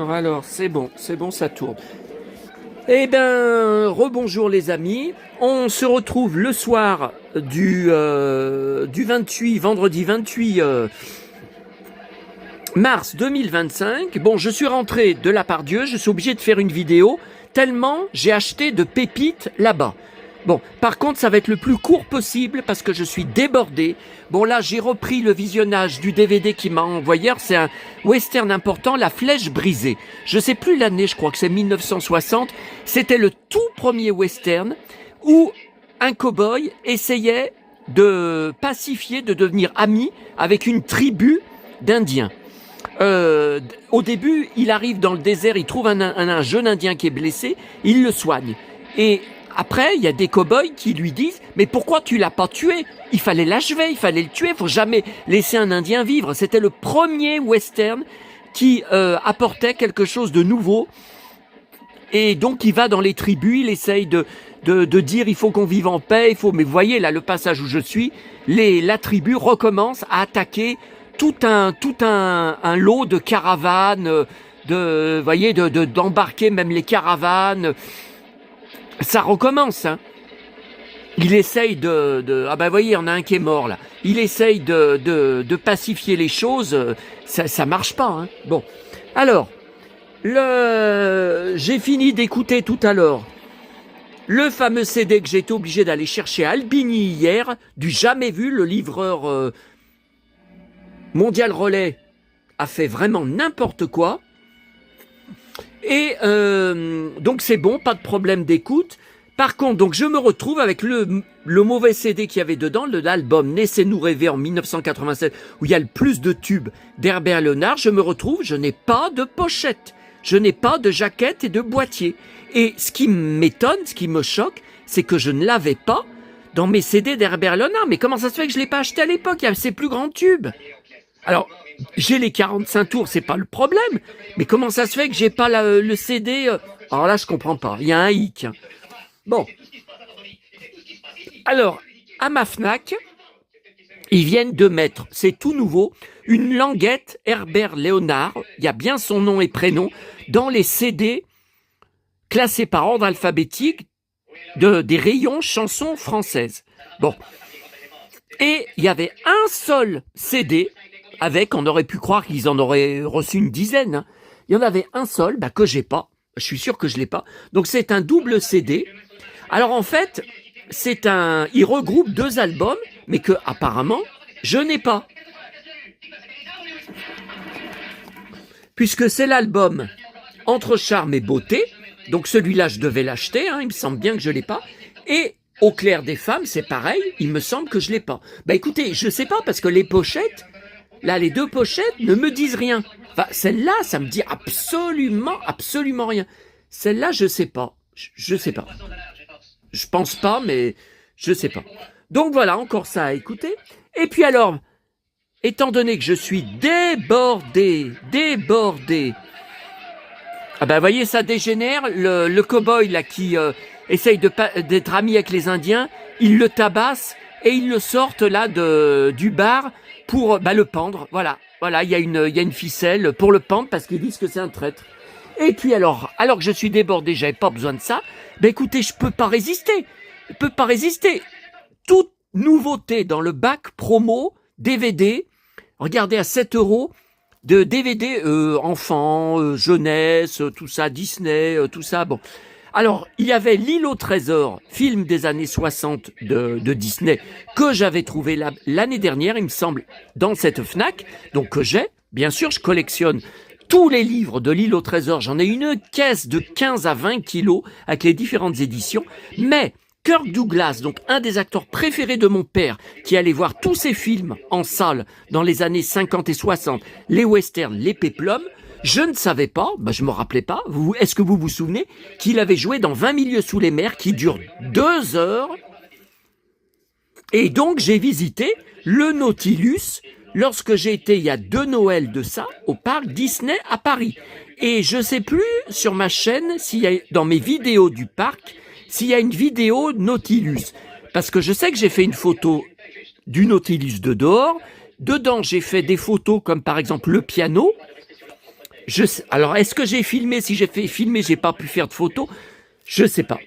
Alors, c'est bon, ça tourne. Eh ben, rebonjour les amis. On se retrouve le soir du 28, vendredi 28 mars 2025. Bon, je suis rentré de la part Dieu, je suis obligé de faire une vidéo tellement j'ai acheté de pépites là-bas. Bon, par contre, ça va être le plus court possible parce que je suis débordé. Bon, là, j'ai repris le visionnage du DVD qu'il m'a envoyé. C'est un western important, La Flèche brisée. Je sais plus l'année, je crois que c'est 1960. C'était le tout premier western où un cow-boy essayait de pacifier, de devenir ami avec une tribu d'Indiens. Au début, il arrive dans le désert, il trouve un jeune Indien qui est blessé, il le soigne. Et après, il y a des cow-boys qui lui disent « Mais pourquoi tu l'as pas tué? Il fallait l'achever, il fallait le tuer, il faut jamais laisser un Indien vivre. » C'était le premier western qui apportait quelque chose de nouveau. Et donc, il va dans les tribus, il essaye de dire « Il faut qu'on vive en paix, il faut... » Mais vous voyez, là, le passage où je suis, la tribu recommence à attaquer tout un lot de caravanes, voyez, d'embarquer même les caravanes. Ça recommence, hein. Il essaye ah ben voyez, il y en a un qui est mort là. Il essaye de pacifier les choses. Ça marche pas, hein. Bon, alors j'ai fini d'écouter tout à l'heure le fameux CD que j'ai été obligé d'aller chercher à Albigny hier, du Jamais Vu. Le livreur Mondial Relais a fait vraiment n'importe quoi. Et donc c'est bon, pas de problème d'écoute. Par contre, donc je me retrouve avec le mauvais CD qu'il y avait dedans, l'album Laissez-nous rêver en 1987, où il y a le plus de tubes d'Herbert Léonard. Je me retrouve, je n'ai pas de pochette, je n'ai pas de jaquette et de boîtier. Et ce qui m'étonne, ce qui me choque, c'est que je ne l'avais pas dans mes CD d'Herbert Léonard. Mais comment ça se fait que je ne l'ai pas acheté à l'époque? Il y a ces plus grands tubes. Alors, j'ai les 45 tours, c'est pas le problème. Mais comment ça se fait que j'ai pas le CD Alors là, je comprends pas. Il y a un hic. Bon. Alors, à ma Fnac, ils viennent de mettre, c'est tout nouveau, une languette Herbert Léonard, il y a bien son nom et prénom, dans les CD classés par ordre alphabétique des rayons chansons françaises. Bon. Et il y avait un seul CD avec, on aurait pu croire qu'ils en auraient reçu une dizaine. Hein. Il y en avait un seul, que j'ai pas. Je suis sûr que je l'ai pas. Donc c'est un double CD. Alors en fait, il regroupe deux albums, mais que apparemment je n'ai pas. Puisque c'est l'album Entre charme et beauté. Donc celui-là, je devais l'acheter. Hein, il me semble bien que je l'ai pas. Et Au clair des femmes, c'est pareil. Il me semble que je l'ai pas. Écoutez, je sais pas parce que les pochettes. Là, les deux pochettes ne me disent rien. Enfin, celle-là, ça me dit absolument rien. Celle-là, je sais pas. Je sais pas. Je pense pas, mais je sais pas. Donc voilà, encore ça à écouter. Et puis alors, étant donné que je suis débordé. Ah ben, voyez, ça dégénère. Le cow-boy, là, qui essaye d'être ami avec les Indiens, il le tabasse et ils le sortent, là, du bar pour le pendre. Voilà, il y a une ficelle pour le pendre parce qu'ils disent que c'est un traître. Et puis alors que je suis débordé, j'avais pas besoin de ça. Écoutez, je peux pas résister. Toute nouveauté dans le bac promo DVD. Regardez, à 7 € de DVD enfants, jeunesse, tout ça, Disney, tout ça. Bon. Alors, il y avait L'île au trésor, film des années 60 de Disney, que j'avais trouvé l'année dernière, il me semble, dans cette Fnac. Donc que j'ai, bien sûr, je collectionne tous les livres de L'île au trésor. J'en ai une caisse de 15 à 20 kilos avec les différentes éditions. Mais Kirk Douglas, donc un des acteurs préférés de mon père, qui allait voir tous ses films en salle dans les années 50 et 60, les westerns, les péplums, je ne savais pas, je me rappelais pas, est-ce que vous vous souvenez, qu'il avait joué dans 20 milieux sous les mers, qui dure 2 heures. Et donc j'ai visité le Nautilus lorsque j'ai été, il y a 2 Noëls de ça, au parc Disney à Paris. Et je sais plus sur ma chaîne, s'il y a, dans mes vidéos du parc, s'il y a une vidéo Nautilus. Parce que je sais que j'ai fait une photo du Nautilus de dehors. Dedans, j'ai fait des photos comme par exemple le piano. Alors, est-ce que j'ai filmé? Si j'ai fait filmer, j'ai pas pu faire de photos. Je sais pas.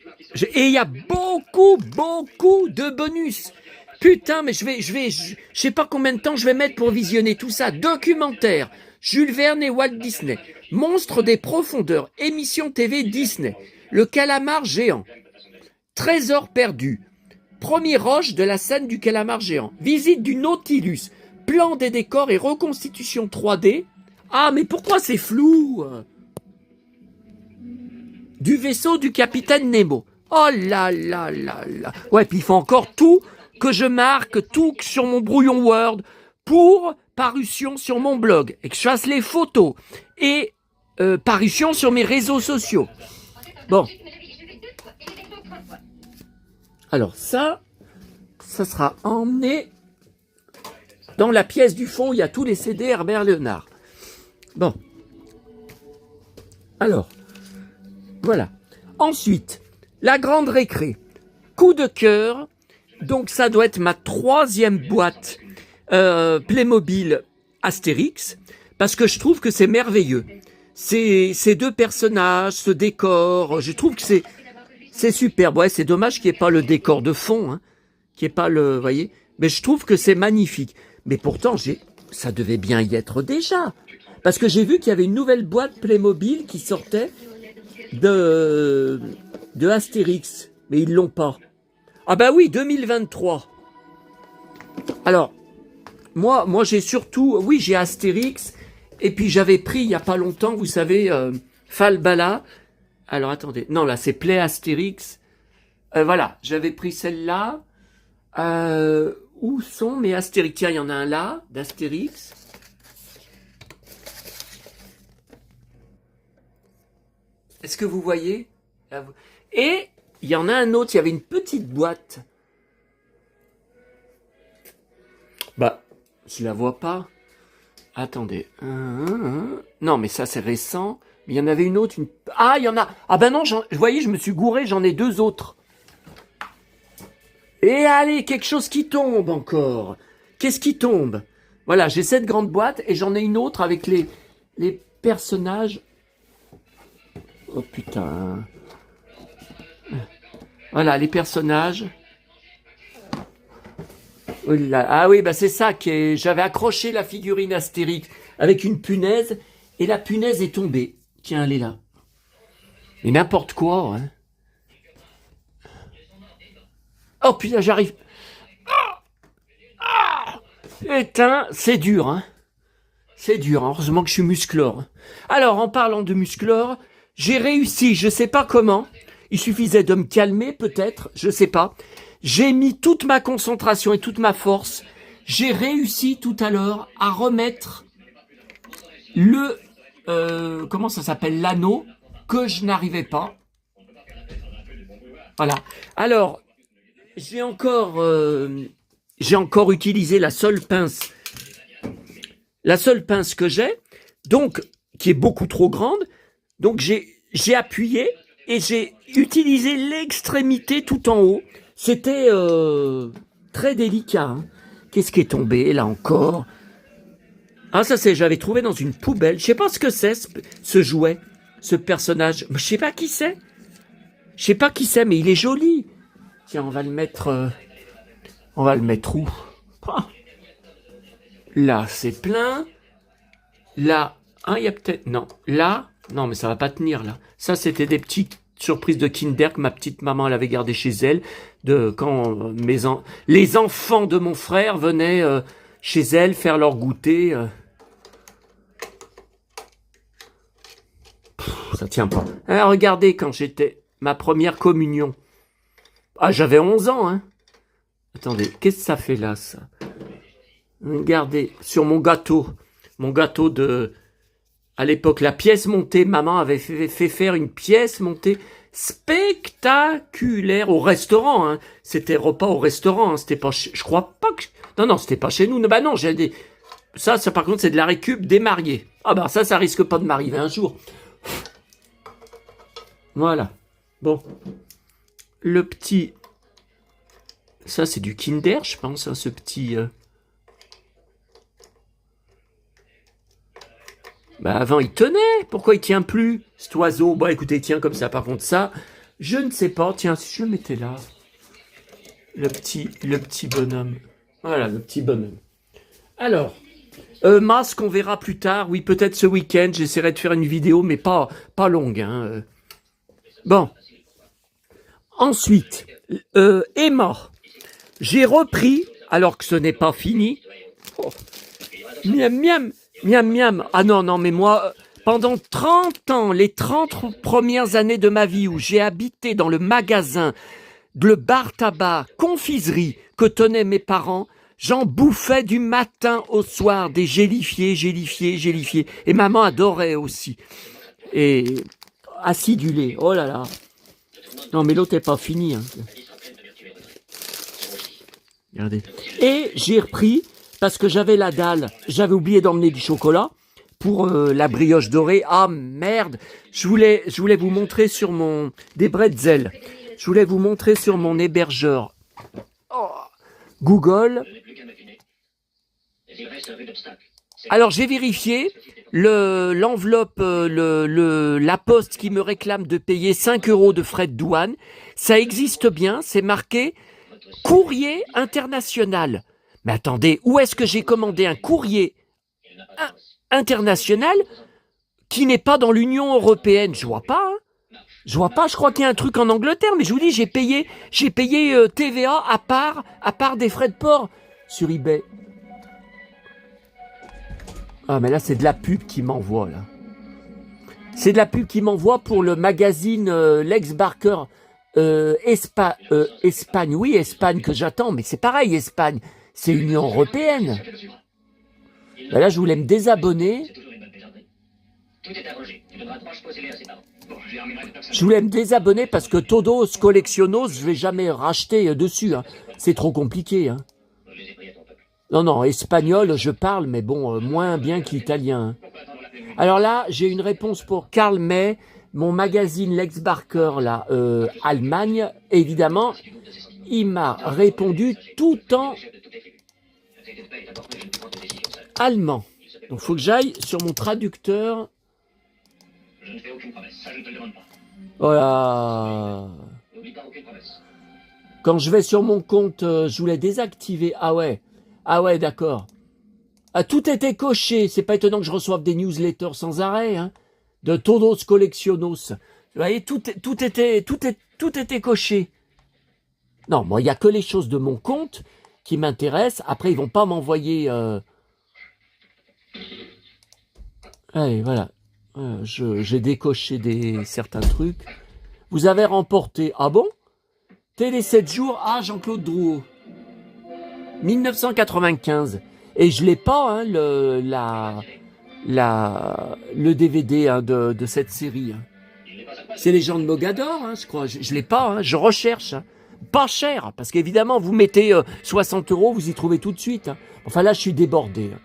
Et il y a beaucoup de bonus. Putain, mais je sais pas combien de temps je vais mettre pour visionner tout ça. Documentaire, Jules Verne et Walt Disney, Monstres des profondeurs, émission TV Disney, Le calamar géant, Trésor perdu, Premier roche de la scène du calamar géant, Visite du Nautilus, Plan des décors et reconstitution 3D. Ah, mais pourquoi c'est flou? Du vaisseau du capitaine Nemo. Oh là là là là. Ouais, puis il faut encore tout que je marque, tout sur mon brouillon Word pour parution sur mon blog et que je fasse les photos et parution sur mes réseaux sociaux. Bon. Alors ça sera emmené dans la pièce du fond. Il y a tous les CD Herbert Léonard. Bon. Alors, voilà. Ensuite, la grande récré. Coup de cœur. Donc ça doit être ma 3e boîte Playmobil Astérix. Parce que je trouve que c'est merveilleux. Ces 2 personnages, ce décor, je trouve que c'est superbe. Ouais, c'est dommage qu'il n'y ait pas le décor de fond. Hein, qu'il n'y ait pas le... Vous voyez. Mais je trouve que c'est magnifique. Mais pourtant, ça devait bien y être déjà. Parce que j'ai vu qu'il y avait une nouvelle boîte Playmobil qui sortait de Astérix. Mais ils l'ont pas. Ah bah oui, 2023. Alors, moi j'ai surtout... Oui, j'ai Astérix. Et puis j'avais pris, il y a pas longtemps, vous savez, Falbala. Alors attendez. Non, là, c'est Play Astérix. Voilà, j'avais pris celle-là. Où sont mes Astérix? Tiens, il y en a un là, d'Astérix. Est-ce que vous voyez? Et il y en a un autre, il y avait une petite boîte. Bah, je la vois pas. Attendez. Non, mais ça, c'est récent. Il y en avait une autre. Ah, il y en a. Ah ben non, vous voyez, je me suis gouré, j'en ai 2 autres. Et allez, quelque chose qui tombe encore. Qu'est-ce qui tombe? Voilà, j'ai cette grande boîte et j'en ai une autre avec les personnages. Oh putain. Voilà, les personnages. Oh là. Ah oui, bah c'est ça que j'avais accroché la figurine Astérix avec une punaise et la punaise est tombée. Tiens, elle est là. Mais n'importe quoi, hein. Oh putain, j'arrive. Putain, c'est dur, hein. C'est dur, hein. Heureusement que je suis musclore. Alors, en parlant de musclore, j'ai réussi, je sais pas comment. Il suffisait de me calmer, peut-être, je sais pas. J'ai mis toute ma concentration et toute ma force. J'ai réussi tout à l'heure à remettre le... comment ça s'appelle? L'anneau que je n'arrivais pas. Voilà. Alors, j'ai encore utilisé la seule pince que j'ai, donc qui est beaucoup trop grande. Donc j'ai appuyé et j'ai utilisé l'extrémité tout en haut. C'était très délicat. Hein. Qu'est-ce qui est tombé là encore? Ah ça c'est, j'avais trouvé dans une poubelle. Je sais pas ce que c'est ce jouet, ce personnage. Je sais pas qui c'est. Je sais pas qui c'est, mais il est joli. Tiens, on va le mettre où? Ah. Là, c'est plein. Là, il y a peut-être... Non, là... Non, mais ça va pas tenir, là. Ça, c'était des petites surprises de Kinder que ma petite maman, elle avait gardé chez elle. Quand les enfants de mon frère venaient chez elle faire leur goûter. Ça tient pas. Alors, regardez, quand j'étais... Ma première communion. Ah, j'avais 11 ans, hein. Attendez, qu'est-ce que ça fait là, ça? Regardez, sur mon gâteau de... À l'époque, la pièce montée, maman avait fait faire une pièce montée spectaculaire au restaurant, hein. C'était repas au restaurant, hein. C'était pas... Je crois pas que... Non, c'était pas chez nous. Bah non, j'ai des... Ça, par contre, c'est de la récup des mariés. Ah bah ça risque pas de m'arriver un jour. Voilà. Bon. Le petit... Ça, c'est du Kinder, je pense, hein, ce petit... Bah avant il tenait, pourquoi il tient plus cet oiseau? Bon écoutez, il tient comme ça, par contre ça, je ne sais pas, tiens, si je le mettais là, le petit bonhomme, voilà, le petit bonhomme. Alors, masque, on verra plus tard, oui, peut-être ce week-end, j'essaierai de faire une vidéo, mais pas longue, hein. Bon, ensuite, Emma, j'ai repris, alors que ce n'est pas fini, oh. Miam, miam, miam, miam. Ah non, mais moi, pendant 30 ans, les 30 premières années de ma vie où j'ai habité dans le magasin, le bar tabac, confiserie que tenaient mes parents, j'en bouffais du matin au soir des gélifiés. Et maman adorait aussi. Et acidulé, oh là là. Non, mais l'autre n'est pas fini. Hein. Regardez. Et j'ai repris... Parce que j'avais la dalle, j'avais oublié d'emmener du chocolat pour la brioche dorée. Ah merde, je voulais vous montrer sur mon... Des bretzels. Je voulais vous montrer sur mon hébergeur. Oh, Google. Alors j'ai vérifié l'enveloppe, la poste qui me réclame de payer 5 € de frais de douane. Ça existe bien, c'est marqué courrier international. Mais attendez, où est-ce que j'ai commandé un courrier international qui n'est pas dans l'Union européenne? Je vois pas. Hein. Je vois pas. Je crois qu'il y a un truc en Angleterre, mais je vous dis, j'ai payé TVA à part des frais de port sur eBay. Ah, mais là, c'est de la pub qui m'envoie là. C'est de la pub qui m'envoie pour le magazine Lex Barker Espagne. Oui, Espagne que j'attends, mais c'est pareil, Espagne. C'est Union européenne. Ben là, je voulais me désabonner. Je voulais me désabonner parce que Todos Coleccionos, je vais jamais racheter dessus. Hein. C'est trop compliqué. Hein. Non, espagnol, je parle, mais bon, moins bien que l'italien. Hein. Alors là, j'ai une réponse pour Karl May, mon magazine Lex Barker, là, Allemagne. Évidemment, il m'a répondu tout en allemand. Donc, il faut que j'aille sur mon traducteur. Voilà. Quand je vais sur mon compte, je voulais désactiver. Ah ouais, d'accord. Ah, tout était coché. C'est pas étonnant que je reçoive des newsletters sans arrêt, hein, de Todos Coleccionos. Vous voyez, tout était coché. Non, moi, il n'y a que les choses de mon compte qui m'intéressent. Après, ils vont pas m'envoyer... Allez, voilà. J'ai décoché certains trucs. Vous avez remporté... Ah bon? Télé 7 jours. Ah, Jean-Claude Drouot. 1995. Et je l'ai pas, hein, le DVD hein, de cette série. Hein. C'est les gens de Mogador, hein, je crois. Je l'ai pas, hein, je recherche. Hein. Pas cher, parce qu'évidemment, vous mettez 60 €, vous y trouvez tout de suite. Hein. Enfin là, je suis débordé. Hein.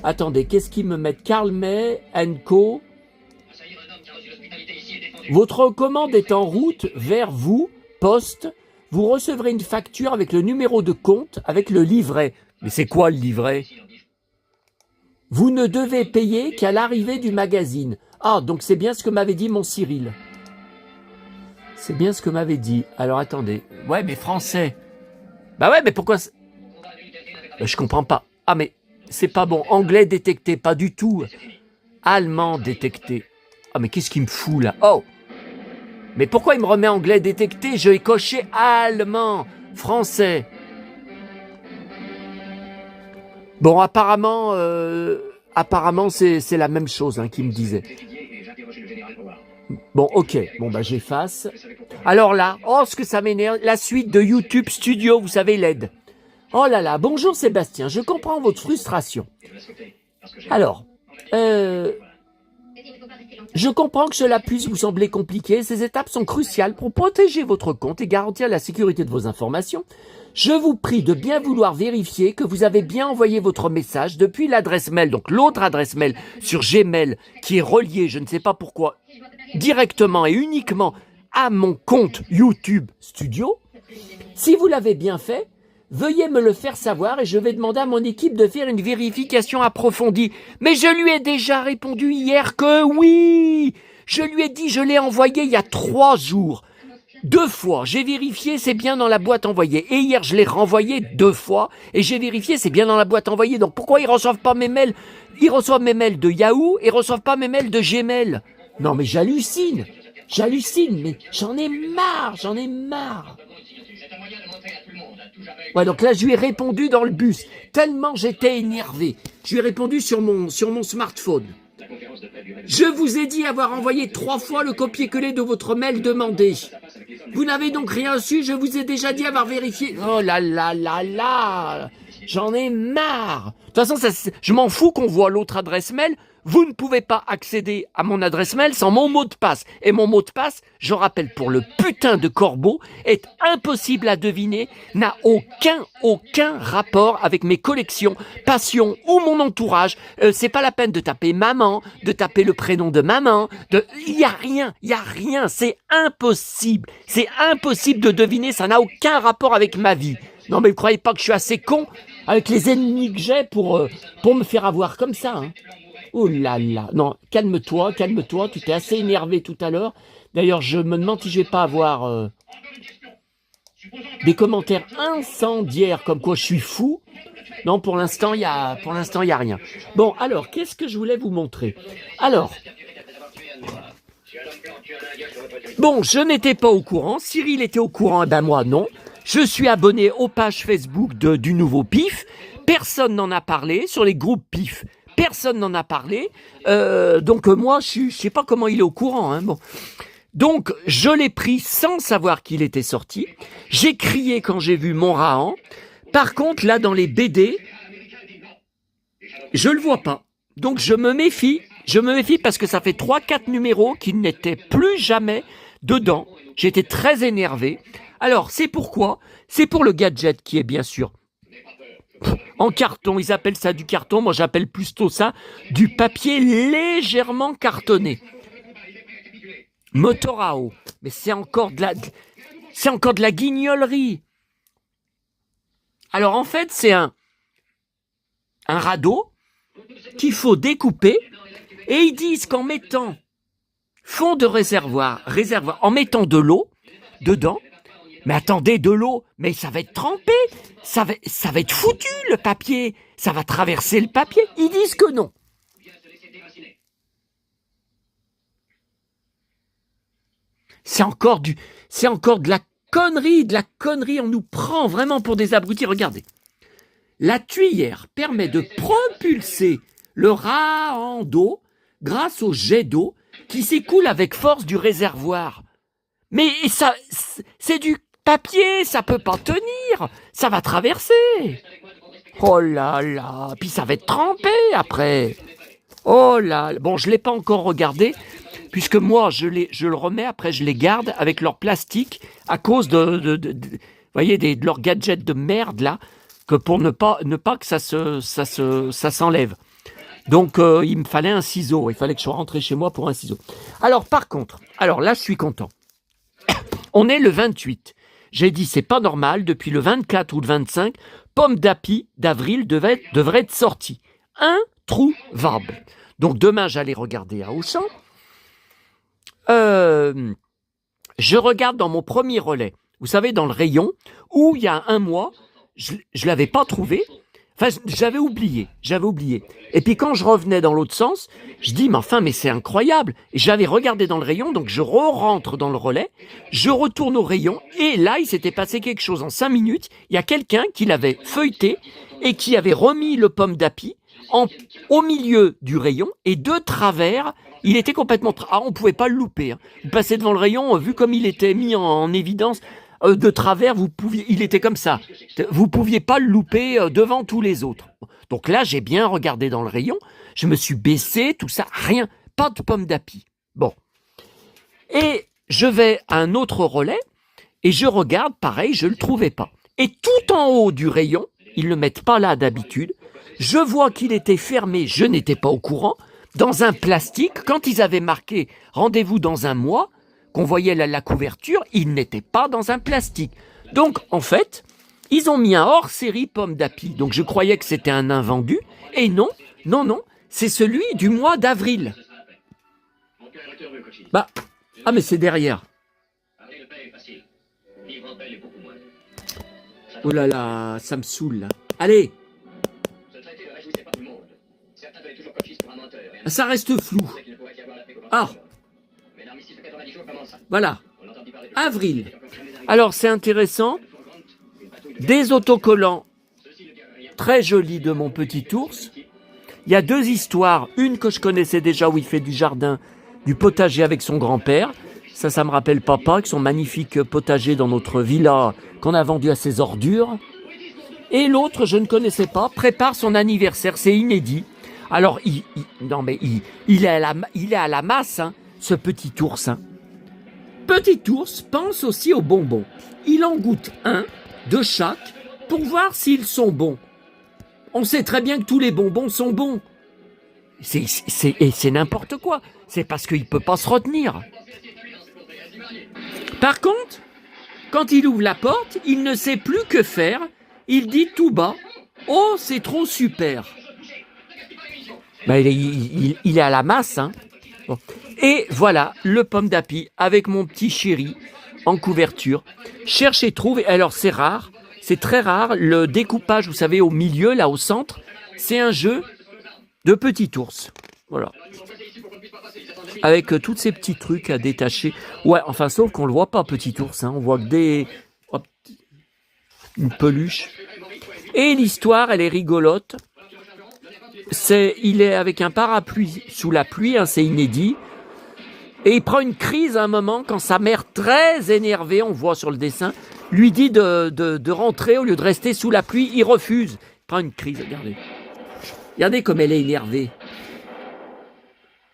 Attendez, qu'est-ce qu'ils me mettent? Karl May & Co. Votre commande est en route vers vous, poste. Vous recevrez une facture avec le numéro de compte, avec le livret. Mais c'est quoi le livret? Vous ne devez payer qu'à l'arrivée du magazine. Ah, donc c'est bien ce que m'avait dit mon Cyril. C'est bien ce que m'avait dit. Alors attendez. Ouais, mais français. Bah ouais, mais pourquoi... Je comprends pas. Ah, mais c'est pas bon. Anglais détecté, pas du tout. Allemand détecté. Ah, mais qu'est-ce qu'il me fout là? Oh! Mais pourquoi il me remet anglais détecté? Je vais cocher allemand, français. Bon, apparemment c'est la même chose hein, qu'il me disait. Bon, ok. Bon, bah j'efface. Alors là, oh, ce que ça m'énerve, la suite de YouTube Studio, vous savez, l'aide. Oh là là, bonjour Sébastien, je comprends votre frustration. Alors, je comprends que cela puisse vous sembler compliqué. Ces étapes sont cruciales pour protéger votre compte et garantir la sécurité de vos informations. Je vous prie de bien vouloir vérifier que vous avez bien envoyé votre message depuis l'adresse mail, donc l'autre adresse mail sur Gmail qui est reliée, je ne sais pas pourquoi, directement et uniquement à mon compte YouTube Studio. Si vous l'avez bien fait, Veuillez me le faire savoir et je vais demander à mon équipe de faire une vérification approfondie. Mais je lui ai déjà répondu hier que oui. Je lui ai dit, je l'ai envoyé il y a 3 jours. 2 fois, j'ai vérifié, c'est bien dans la boîte envoyée. Et hier, je l'ai renvoyé 2 fois et j'ai vérifié, c'est bien dans la boîte envoyée. Donc pourquoi ils reçoivent pas mes mails? Ils reçoivent mes mails de Yahoo et ils reçoivent pas mes mails de Gmail. Non mais j'hallucine, mais j'en ai marre. Ouais, donc là, je lui ai répondu dans le bus, tellement j'étais énervé. Je lui ai répondu sur mon smartphone. Je vous ai dit avoir envoyé 3 fois le copier-coller de votre mail demandé. Vous n'avez donc rien reçu, je vous ai déjà dit avoir vérifié. Oh là là là là, j'en ai marre. De toute façon, je m'en fous qu'on voit l'autre adresse mail. Vous ne pouvez pas accéder à mon adresse mail sans mon mot de passe. Et mon mot de passe, je rappelle pour le putain de corbeau, est impossible à deviner, n'a aucun rapport avec mes collections, passions ou mon entourage. C'est pas la peine de taper maman, de taper le prénom de maman. Il y a rien. C'est impossible de deviner. Ça n'a aucun rapport avec ma vie. Non mais vous croyez pas que je suis assez con avec les ennemis que j'ai pour me faire avoir comme ça, hein. Oh là là, non, calme-toi, tu t'es assez énervé tout à l'heure. D'ailleurs, je me demande si je vais pas avoir des commentaires incendiaires comme quoi je suis fou. Non, pour l'instant, il y a rien. Bon, alors, qu'est-ce que je voulais vous montrer? Alors, bon, je n'étais pas au courant. Cyril était au courant, et ben moi non. Je suis abonné aux pages Facebook du nouveau PIF. Personne n'en a parlé sur les groupes PIF. Personne n'en a parlé, donc moi je sais pas comment il est au courant, hein, bon. Donc je l'ai pris sans savoir qu'il était sorti. J'ai crié quand j'ai vu mon Rahan. Par contre là dans les BD, je le vois pas. Donc je me méfie parce que ça fait 3-4 numéros qu'il n'était plus jamais dedans. J'étais très énervé. Alors c'est pourquoi? C'est pour le gadget qui est bien sûr en carton, ils appellent ça du carton, moi j'appelle plutôt ça du papier légèrement cartonné. Motorao, mais c'est encore de la guignolerie. Alors en fait c'est un radeau qu'il faut découper et ils disent qu'en mettant fond de réservoir, en mettant de l'eau dedans. Mais attendez, de l'eau, mais ça va être trempé, ça va être foutu le papier, ça va traverser le papier. Ils disent que non. C'est encore de la connerie, on nous prend vraiment pour des abrutis. Regardez, la tuyère permet de propulser le Rahan d'eau grâce au jet d'eau qui s'écoule avec force du réservoir. Mais ça, c'est du papier, ça peut pas tenir, ça va traverser. Oh là là, puis ça va être trempé après. Oh là, bon, je l'ai pas encore regardé, puisque moi, je le remets, après je les garde avec leur plastique, à cause de voyez, de leurs gadgets de merde, là, que pour ne pas que ça s'enlève. Donc, il me fallait un ciseau, il fallait que je sois rentré chez moi pour un ciseau. Alors, par contre, là, je suis content. On est le 28. J'ai dit, c'est pas normal, depuis le 24 ou le 25, Pomme d'avril devrait être sortie. Introuvable. Donc demain, j'allais regarder à Auchan. Je regarde dans mon premier relais, vous savez, dans le rayon, où il y a un mois, je l'avais pas trouvé. Enfin, j'avais oublié. Et puis quand je revenais dans l'autre sens, je dis, mais c'est incroyable. Et j'avais regardé dans le rayon, donc je rentre dans le relais, je retourne au rayon, et là, il s'était passé quelque chose en 5 minutes. Il y a quelqu'un qui l'avait feuilleté et qui avait remis le Pomme d'api au milieu du rayon, et de travers, il était complètement... on pouvait pas le louper, hein. Vous passez devant le rayon, vu comme il était mis en évidence... de travers, il était comme ça. Vous pouviez pas le louper devant tous les autres. Donc là, j'ai bien regardé dans le rayon. Je me suis baissé, tout ça, rien. Pas de Pomme d'api. Bon. Et je vais à un autre relais et je regarde, pareil, je le trouvais pas. Et tout en haut du rayon, ils le mettent pas là d'habitude. Je vois qu'il était fermé, je n'étais pas au courant, dans un plastique. Quand ils avaient marqué rendez-vous dans un mois, qu'on voyait la couverture, il n'était pas dans un plastique. Donc, en fait, Ils ont mis un hors-série pomme d'api. Donc je croyais que c'était un invendu. Et non, non, non, c'est celui du mois d'avril. Bah, ah mais c'est derrière. Oh là là, ça me saoule là. Allez. Ça reste flou. Ah. Voilà. Avril. Alors c'est intéressant. Des autocollants très jolis de mon petit ours. Il y a 2 histoires. Une que je connaissais déjà où il fait du jardin, du potager avec son grand-père. Ça me rappelle papa avec son magnifique potager dans notre villa qu'on a vendu à ses ordures. Et l'autre, je ne connaissais pas, prépare son anniversaire. C'est inédit. Alors, il est à la masse, hein, ce petit ours. Hein. Petit ours pense aussi aux bonbons. Il en goûte un de chaque pour voir s'ils sont bons. On sait très bien que tous les bonbons sont bons. C'est n'importe quoi. C'est parce qu'il ne peut pas se retenir. Par contre, quand il ouvre la porte, il ne sait plus que faire. Il dit tout bas, « Oh, c'est trop super !» Ben, il est à la masse. Hein. Bon. Et voilà, le pomme d'api avec mon petit chéri en couverture. Cherche et trouve. Alors, c'est rare. C'est très rare. Le découpage, vous savez, au milieu, là, au centre, c'est un jeu de petit ours. Voilà. Avec tous ces petits trucs à détacher. Ouais, enfin, sauf qu'on ne le voit pas, petit ours. Hein. On voit que une peluche. Et l'histoire, elle est rigolote. Il est avec un parapluie sous la pluie, hein, c'est inédit. Et il prend une crise à un moment quand sa mère, très énervée, on voit sur le dessin, lui dit de rentrer au lieu de rester sous la pluie. Il refuse. Il prend une crise, regardez. Regardez comme elle est énervée.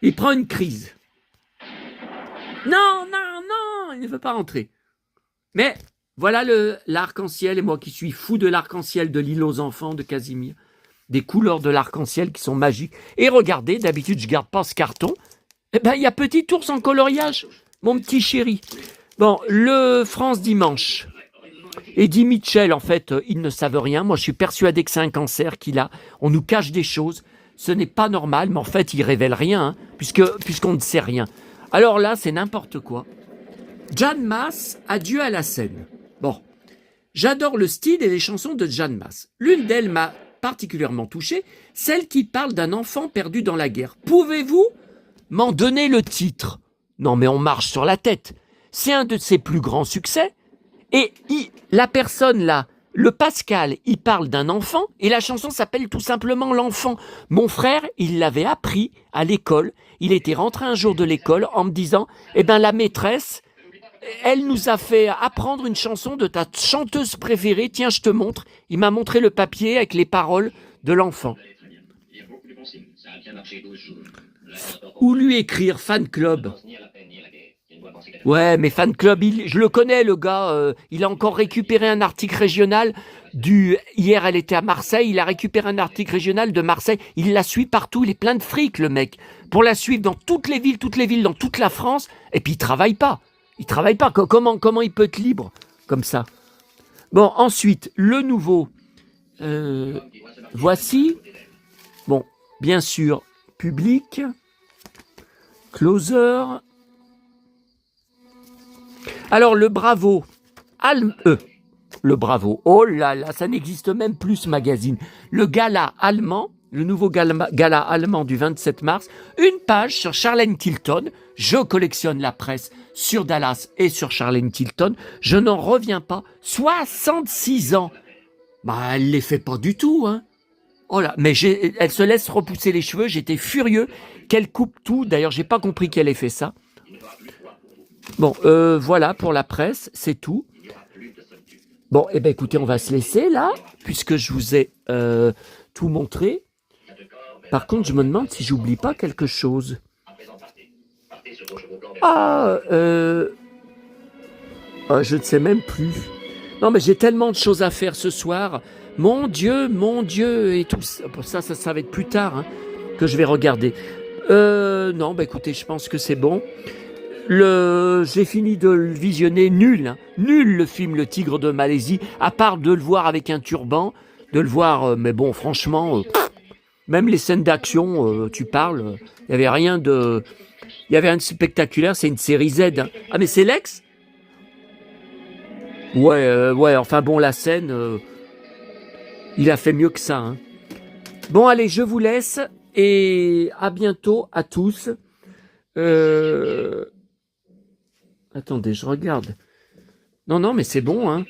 Il prend une crise. Non, non, non, il ne veut pas rentrer. Mais voilà l'arc-en-ciel, et moi qui suis fou de l'arc-en-ciel de l'île aux enfants de Casimir. Des couleurs de l'arc-en-ciel qui sont magiques. Et regardez, d'habitude je garde pas ce carton. Eh ben, il y a petit ours en coloriage, mon petit chéri. Bon, le France Dimanche. Eddie Mitchell, en fait, ils ne savent rien. Moi, je suis persuadé que c'est un cancer qu'il a. On nous cache des choses. Ce n'est pas normal, mais en fait, il révèle rien, hein, puisqu'on ne sait rien. Alors là, c'est n'importe quoi. Jeanne Masse, adieu à la scène. Bon, j'adore le style et les chansons de Jeanne Masse. L'une d'elles m'a particulièrement touché, celle qui parle d'un enfant perdu dans la guerre. Pouvez-vous m'en donner le titre? Non, mais on marche sur la tête. C'est un de ses plus grands succès. Et la personne là, le Pascal, il parle d'un enfant et la chanson s'appelle tout simplement L'enfant. Mon frère, il l'avait appris à l'école. Il était rentré un jour de l'école en me disant, eh ben la maîtresse, elle nous a fait apprendre une chanson de ta chanteuse préférée. Tiens, je te montre. Il m'a montré le papier avec les paroles de l'enfant. Ou lui écrire fan club. Ouais, mais fan club, je le connais, le gars. Il a encore récupéré un article régional hier, elle était à Marseille. Il a récupéré un article régional de Marseille. Il la suit partout. Il est plein de fric, le mec. Pour la suivre dans toutes les villes, dans toute la France. Et puis, il travaille pas. Comment il peut être libre comme ça? Bon, ensuite, le nouveau. Voici. Bon, bien sûr, public. Closer. Alors, le Bravo. Le Bravo. Oh là là, ça n'existe même plus, ce magazine. Le gala allemand, le nouveau gala allemand du 27 mars. Une page sur Charlène Tilton. Je collectionne la presse sur Dallas et sur Charlène Tilton. Je n'en reviens pas. 66 ans. Bah, elle les fait pas du tout, hein. Oh là, mais elle se laisse repousser les cheveux. J'étais furieux qu'elle coupe tout. D'ailleurs, j'ai pas compris qu'elle ait fait ça. Bon, voilà pour la presse, c'est tout. Bon, eh ben écoutez, on va se laisser là, puisque je vous ai tout montré. Par contre, je me demande si j'oublie pas quelque chose. Je ne sais même plus. Non, mais j'ai tellement de choses à faire ce soir. Mon Dieu, et tout ça. Ça va être plus tard, hein, que je vais regarder. Non, bah écoutez, je pense que c'est bon. J'ai fini de le visionner, nul, hein. Nul le film Le Tigre de Malaisie, à part de le voir avec un turban, de le voir, mais bon, franchement, même les scènes d'action, tu parles, il n'y avait rien de... Il y avait rien de spectaculaire, c'est une série Z. Hein. Ah, mais c'est Lex? Ouais, enfin bon, la scène, il a fait mieux que ça. Hein. Bon, allez, je vous laisse, et à bientôt à tous. Attendez, je regarde. Non, mais c'est bon, hein.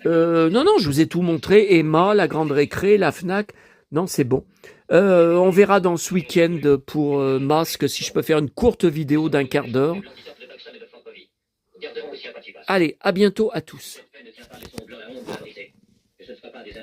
Non, je vous ai tout montré. Emma, la grande récré, la Fnac. Non, c'est bon. On verra dans ce week-end pour Masque si je peux faire une courte vidéo d'un quart d'heure. Allez, à bientôt à tous.